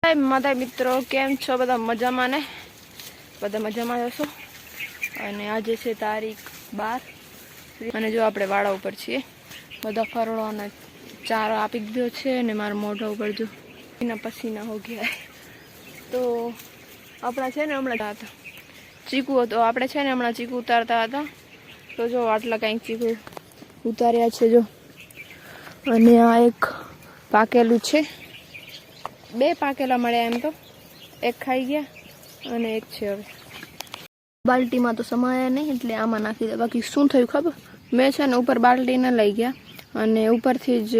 માતા મિત્રો કેમ છો? બધા મજામાં ને? બધા મજામાં હશો. અને આજે છે તારીખ 12 અને જો આપણે વાડા ઉપર છીએ. બધા ફરડો અને ચારો આપી દીધો છે અને મારા મોઢા ઉપર જો પસીના હો ગયા. તો આપણા છે ને હમણાં હતા ચીકુ હતો. આપણે છે ને હમણાં ચીકુ ઉતારતા હતા. તો જો આટલા કંઈક ચીકુ ઉતાર્યા છે જો. અને આ એક પાકેલું છે. 2 પાકેલા મળ્યા એમ તો. એક ખાઈ ગયા અને એક છે હવે. બાલ્ટીમાં તો સમાયા નહીં એટલે આમાં નાખી દે. બાકી શું થયું ખબર? મેં છે ને ઉપર બાલ્ટી ન લઈ ગયા અને ઉપરથી જ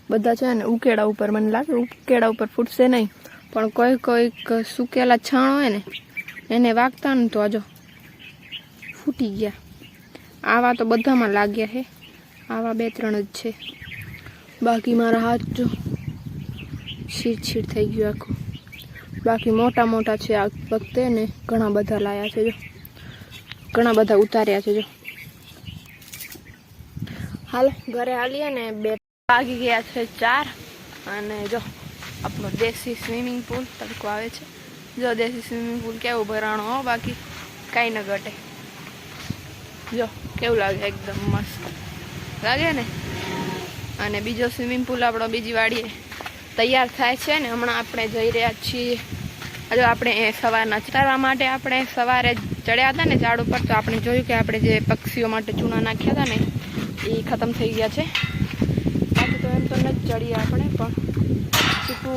બધા છે ને ઉકેડા ઉપર મને લાગે ઉકેડા ઉપર ફૂટશે નહીં, પણ કોઈક સુકેલા છાણ હોય ને એને વાગતા ને તો આજો ફૂટી ગયા. આવા તો બધામાં લાગ્યા છે. આવા 2-3 જ છે. બાકી મારા હાથ જો છીટ થઈ ગયું આખું. બાકી મોટા છે આ વખતે ને ઘણા બધા લાયા છે જો. ઘણા બધા ઉતાર્યા છે જો. હાલ ઘરે હાલીએ ને 2 વાગી ગયા છે 4 અને જો આપણો દેશી સ્વિમિંગ પુલ તડકો આવે છે. જો દેશી સ્વિમિંગ પુલ કેવું ભરાણો હો, બાકી કાંઈ ન ઘટે. જો કેવું લાગે, એકદમ મસ્ત લાગે ને. અને બીજો સ્વિમિંગ પુલ આપણો બીજી વાડીએ તૈયાર થાય છે ને હમણાં આપણે જઈ રહ્યા છીએ. હજુ આપણે સવારના ચરાવવા માટે આપણે સવારે ચડ્યા હતા ને ઝાડ ઉપર, તો આપણે જોયું કે આપણે જે પક્ષીઓ માટે ચૂના નાખ્યા હતા ને એ ખતમ થઈ ગયા છે. બાકી તો એમ તો ન જ ચડીએ આપણે, પણ ચીકુ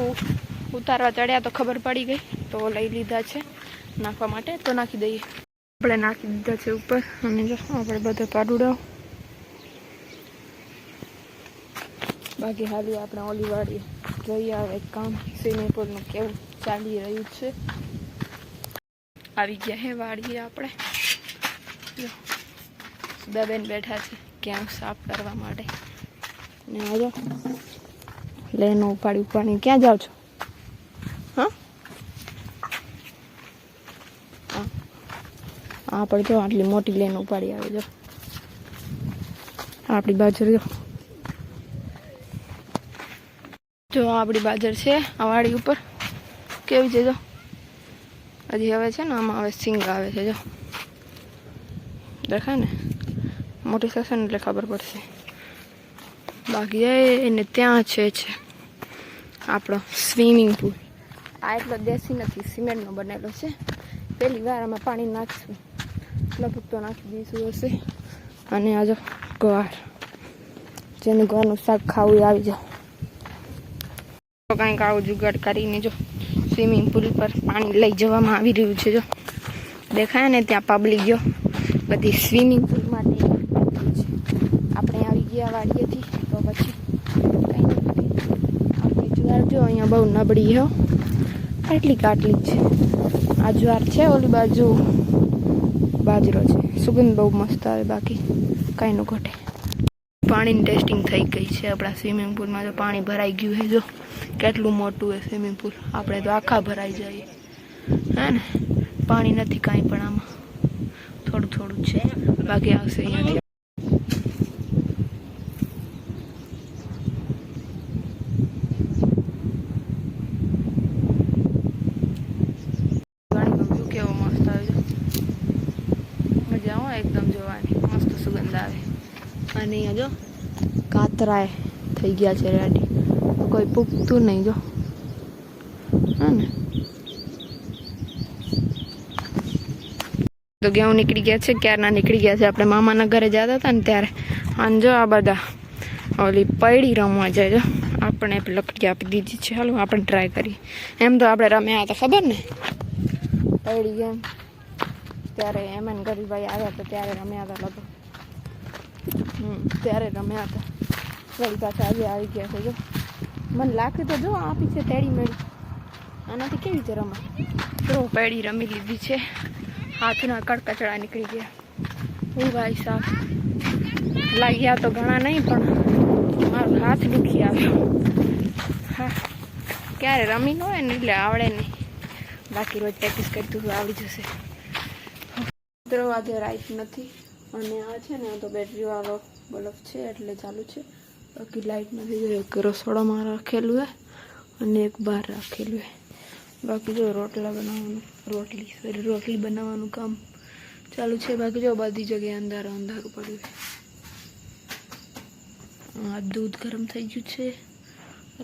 ઉતારવા ચડ્યા તો ખબર પડી ગઈ તો લઈ લીધા છે નાખવા માટે. તો નાખી દઈએ. આપણે નાખી દીધા છે ઉપર. અને જો આપણે બધો પાડુડાવ. બાકી હાલી આપણે ઓલી વાડીએ જોઈએ હવે કામ સ્વિમિંગ પુલનું કેવું ચાલી રહ્યું છે. આવી ગયા હે વાડીએ આપણે. સુદાબેન બેઠા છે ક્યાં સાફ કરવા માટે. ને આજો લેનો ઉપાડી ક્યાં જાઓ છો? હા આપણે જો આટલી મોટી લેન ઉપાડી આવે જો. આપણી બાજુ જો આપણી બાજર છે આ વાડી ઉપર. કેવી છે જો. હજી હવે છે ને આમાં હવે સિંગ આવે છે જો. દેખાય ને? મોટી થશે ને એટલે ખબર પડશે. બાકી એને ત્યાં છે આપણો સ્વિમિંગ પુલ. આ એટલો દેશી નથી, સિમેન્ટનો બનેલો છે. પહેલી વાર આમાં પાણી નાખીશું, લગભગ તો નાખી દઈશું હશે. અને આજો ગવાર, જેને ગવારનું શાક ખાવું આવી જાઓ. કંઈક આવું જુગાડ કરીને જો સ્વિમિંગ પુલ પર પાણી લઈ જવામાં આવી રહ્યું છે જો. દેખાય ને ત્યાં પબ્લિક જો બધી સ્વિમિંગ પુલ માટે આપણે આવી ગયા વાડીએથી. તો પછી કંઈ નથી. આપણી જ્વાર જો અહીંયા બહુ નબળી હો, આટલી જ છે. આ જ્વાર છે, ઓલી બાજુ બાજરો છે. સુગંધ બહુ મસ્ત આવે, બાકી કાંઈ ન ઘટે. પાણીની ટેસ્ટિંગ થઈ ગઈ છે આપણા સ્વિમિંગ પુલમાં. જો પાણી ભરાઈ ગયું છે જો. કેટલું મોટું છે સ્વિમિંગ પુલ. આપણે તો આખા ભરાઈ જઈએ હે ને. પાણી નથી કાંઈ પણ આમાં, થોડું છે. બાકી આવશે અહીંયાથી. કેવો મસ્ત આવે છે. મજા આવે એકદમ જોવાની. મસ્ત સુગંધ આવે. અને અહીંયા જો કાતરાય થઈ ગયા છે રેડી. કોઈ પૂગતું નહીં જો. હા ને. તો ઘઉં નીકળી ગયા છે, ક્યારના નીકળી ગયા છે. આપણે મામાના ઘરે જતા હતા ને ત્યારે. અને જો આ બધા ઓલી પૈડી રમવા જાય જો. આપણે લકડી આપી દીધી છે. હાલો આપણે ટ્રાય કરીએ. એમ તો આપણે રમ્યા હતા ખબર ને પૈડી ગેમ. ત્યારે એમએન ગરીભાઈ આવ્યા હતા ત્યારે રમ્યા હતા લગભગ. ત્યારે રમ્યા હતા. વળી પાછા આજે આવી ગયા છે જો. મને લાગે તો જો આપી છે તેડી મેળી. આનાથી કેવી રીતે રમાય? તો પેડી રમી લીધી છે. હાથના કડકચડા નીકળી ગયા. હું ભાઈ સાહેબ લાગ્યા તો ઘણા નહીં, પણ મારો હાથ દુખી આવ્યો. હા, ક્યારે રમી ન હોય ને એટલે આવડે નહીં. બાકી રોજ પ્રેક્ટિસ કરતું આવડી જશે. દરવાજે લાઈટ નથી અને આ છે ને તો બેટરીવાળો બલ્બ છે એટલે ચાલુ છે. બાકી લાઈટ નથી. એક રસોડામાં રાખેલું હે અને એક બહાર રાખેલું હે. બાકી જો રોટલી બનાવવાનું કામ ચાલુ છે. બાકી જો બધી જગ્યાએ અંધારું પડ્યું. આ દૂધ ગરમ થઈ ગયું છે,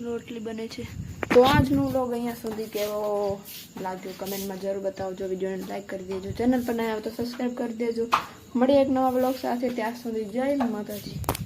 રોટલી બને છે. તો આજનું વ્લોગ અહીંયા સુધી કેવો લાગ્યો કમેન્ટમાં જરૂર બતાવજો. વિડીયોને લાઈક કરી દેજો, ચેનલ પર નયા આવો તો સબસ્ક્રાઈબ કરી દેજો. મળીએ એક નવા વ્લોગ સાથે. ત્યાં સુધી જય માતાજી.